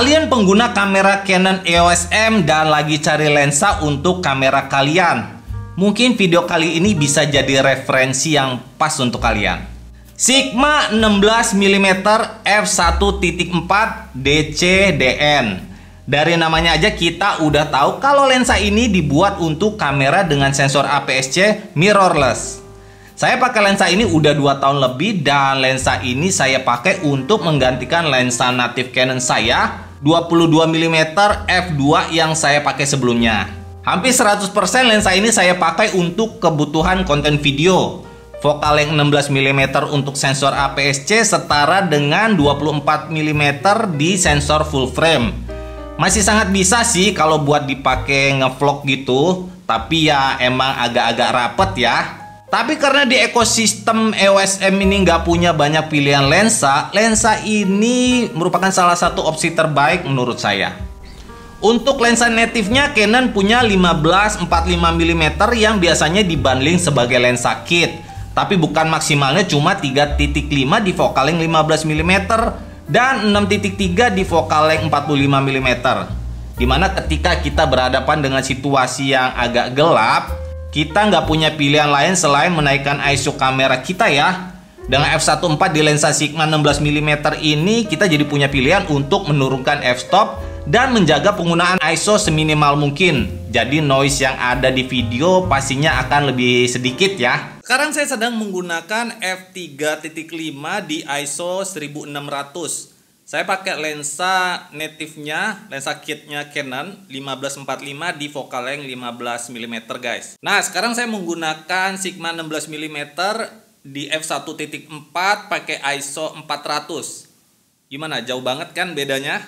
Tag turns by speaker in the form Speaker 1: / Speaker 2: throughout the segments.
Speaker 1: Kalian pengguna kamera Canon EOS M dan lagi cari lensa untuk kamera kalian. Mungkin video kali ini bisa jadi referensi yang pas untuk kalian. Sigma 16mm f1.4 DCDN. Dari namanya aja kita udah tahu kalau lensa ini dibuat untuk kamera dengan sensor APS-C mirrorless. Saya pakai lensa ini udah 2 tahun lebih dan lensa ini saya pakai untuk menggantikan lensa natif Canon saya 22mm f2 yang saya pakai sebelumnya. Hampir 100% lensa ini saya pakai untuk kebutuhan konten video. Focal length 16mm untuk sensor APS-C setara dengan 24mm di sensor full frame. Masih sangat bisa sih kalau buat dipakai ngevlog gitu, tapi ya emang agak-agak rapet ya. Tapi karena di ekosistem EOS M ini nggak punya banyak pilihan lensa, lensa ini merupakan salah satu opsi terbaik menurut saya. Untuk lensa native-nya Canon punya 15-45mm yang biasanya dibundling sebagai lensa kit. Tapi bukan maksimalnya cuma 3.5 di focal length 15mm dan 6.3 di focal length 45mm. Dimana ketika kita berhadapan dengan situasi yang agak gelap, kita nggak punya pilihan lain selain menaikkan ISO kamera kita ya. Dengan f1.4 di lensa Sigma 16mm ini kita jadi punya pilihan untuk menurunkan f-stop dan menjaga penggunaan ISO seminimal mungkin. Jadi noise yang ada di video pastinya akan lebih sedikit ya. Sekarang saya sedang menggunakan f3.5 di ISO 1600. Saya pakai lensa native-nya, lensa kitnya Canon 1545 di focal length 15mm guys. Nah sekarang saya menggunakan Sigma 16mm di f1.4 pakai ISO 400. Gimana? Jauh banget kan bedanya?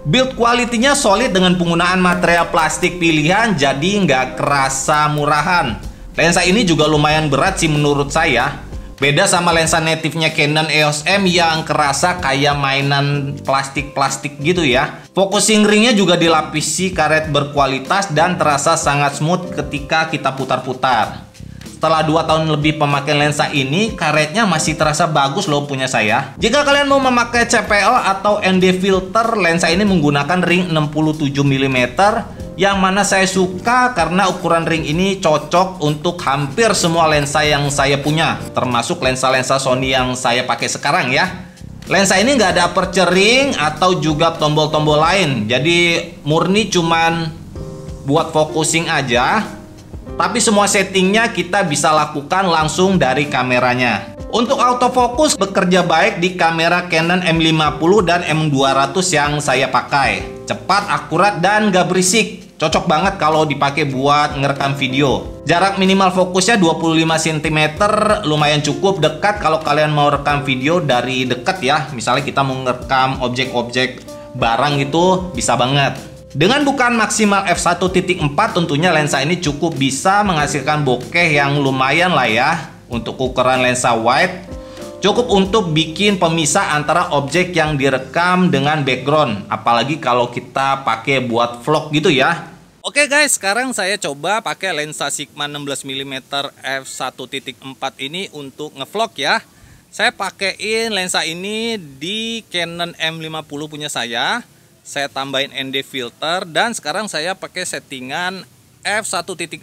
Speaker 1: Build quality-nya solid dengan penggunaan material plastik pilihan, jadi nggak kerasa murahan. Lensa ini juga lumayan berat sih menurut saya. Beda sama lensa native-nya Canon EOS M yang kerasa kayak mainan plastik-plastik gitu ya. Focusing ring-nya juga dilapisi karet berkualitas dan terasa sangat smooth ketika kita putar-putar. Setelah 2 tahun lebih pemakaian lensa ini, karetnya masih terasa bagus loh punya saya. Jika kalian mau memakai CPL atau ND filter, lensa ini menggunakan ring 67mm yang mana saya suka karena ukuran ring ini cocok untuk hampir semua lensa yang saya punya, termasuk lensa-lensa Sony yang saya pakai sekarang ya. Lensa ini nggak ada aperture ring atau juga tombol-tombol lain, jadi murni cuman buat focusing aja. Tapi semua settingnya kita bisa lakukan langsung dari kameranya. Untuk autofocus bekerja baik di kamera Canon M50 dan M200 yang saya pakai. Cepat, akurat, dan gak berisik. Cocok banget kalau dipakai buat ngerekam video. Jarak minimal fokusnya 25 cm, lumayan cukup dekat kalau kalian mau rekam video dari dekat ya. Misalnya kita mau ngerekam objek-objek barang gitu, bisa banget. Dengan bukaan maksimal f1.4 tentunya lensa ini cukup bisa menghasilkan bokeh yang lumayan lah ya. Untuk ukuran lensa wide cukup untuk bikin pemisah antara objek yang direkam dengan background, apalagi kalau kita pakai buat vlog gitu ya. Oke guys, sekarang saya coba pakai lensa Sigma 16mm f1.4 ini untuk ngevlog ya. Saya pakaiin lensa ini di Canon M50 punya saya. Saya tambahin ND filter dan sekarang saya pakai settingan f1.4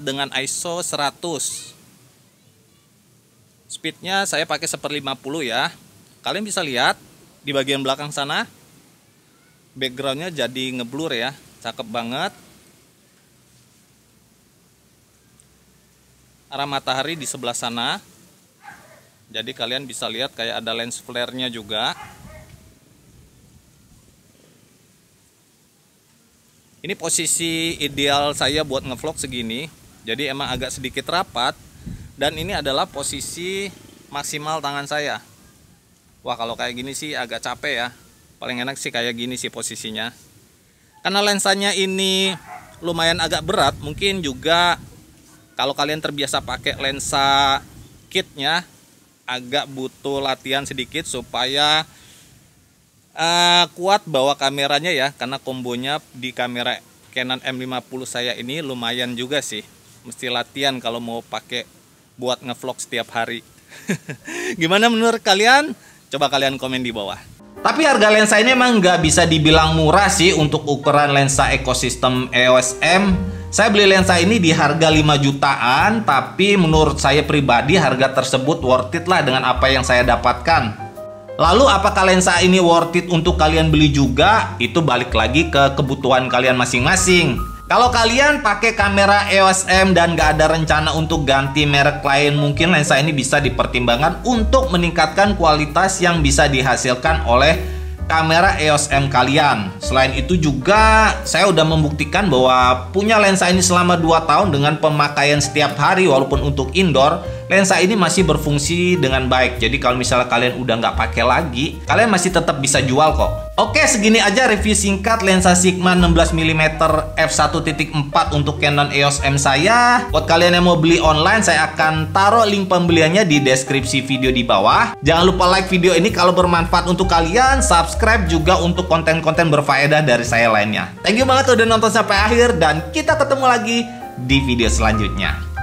Speaker 1: dengan ISO 100. Speednya saya pakai 1/50 ya. Kalian bisa lihat di bagian belakang sana backgroundnya jadi ngeblur ya, cakep banget. Arah matahari di sebelah sana, jadi kalian bisa lihat kayak ada lens flare-nya juga. Ini posisi ideal saya buat ngevlog segini, jadi emang agak sedikit rapat. Dan ini adalah posisi maksimal tangan saya. Wah kalau kayak gini sih agak capek ya. Paling enak sih kayak gini sih posisinya. Karena lensanya ini lumayan agak berat, mungkin juga kalau kalian terbiasa pakai lensa kitnya, agak butuh latihan sedikit supaya kuat bawa kameranya ya, karena kombonya di kamera Canon M50 saya ini lumayan juga sih. Mesti latihan kalau mau pakai buat ngevlog setiap hari. Gimana menurut kalian? Coba kalian komen di bawah. Tapi harga lensa ini emang nggak bisa dibilang murah sih untuk ukuran lensa ekosistem EOS M. Saya beli lensa ini di harga 5 jutaan, tapi menurut saya pribadi harga tersebut worth it lah dengan apa yang saya dapatkan. Lalu apakah lensa ini worth it untuk kalian beli juga? Itu balik lagi ke kebutuhan kalian masing-masing. Kalau kalian pakai kamera EOS M dan gak ada rencana untuk ganti merek lain, mungkin lensa ini bisa dipertimbangkan untuk meningkatkan kualitas yang bisa dihasilkan oleh kamera EOS M kalian. Selain itu juga saya udah membuktikan bahwa punya lensa ini selama 2 tahun dengan pemakaian setiap hari walaupun untuk indoor, lensa ini masih berfungsi dengan baik. Jadi kalau misalnya kalian udah nggak pakai lagi, kalian masih tetap bisa jual kok. Oke, segini aja review singkat lensa Sigma 16mm f1.4 untuk Canon EOS M saya. Buat kalian yang mau beli online, saya akan taruh link pembeliannya di deskripsi video di bawah. Jangan lupa like video ini kalau bermanfaat untuk kalian, subscribe juga untuk konten-konten berfaedah dari saya lainnya. Thank you banget udah nonton sampai akhir dan kita ketemu lagi di video selanjutnya.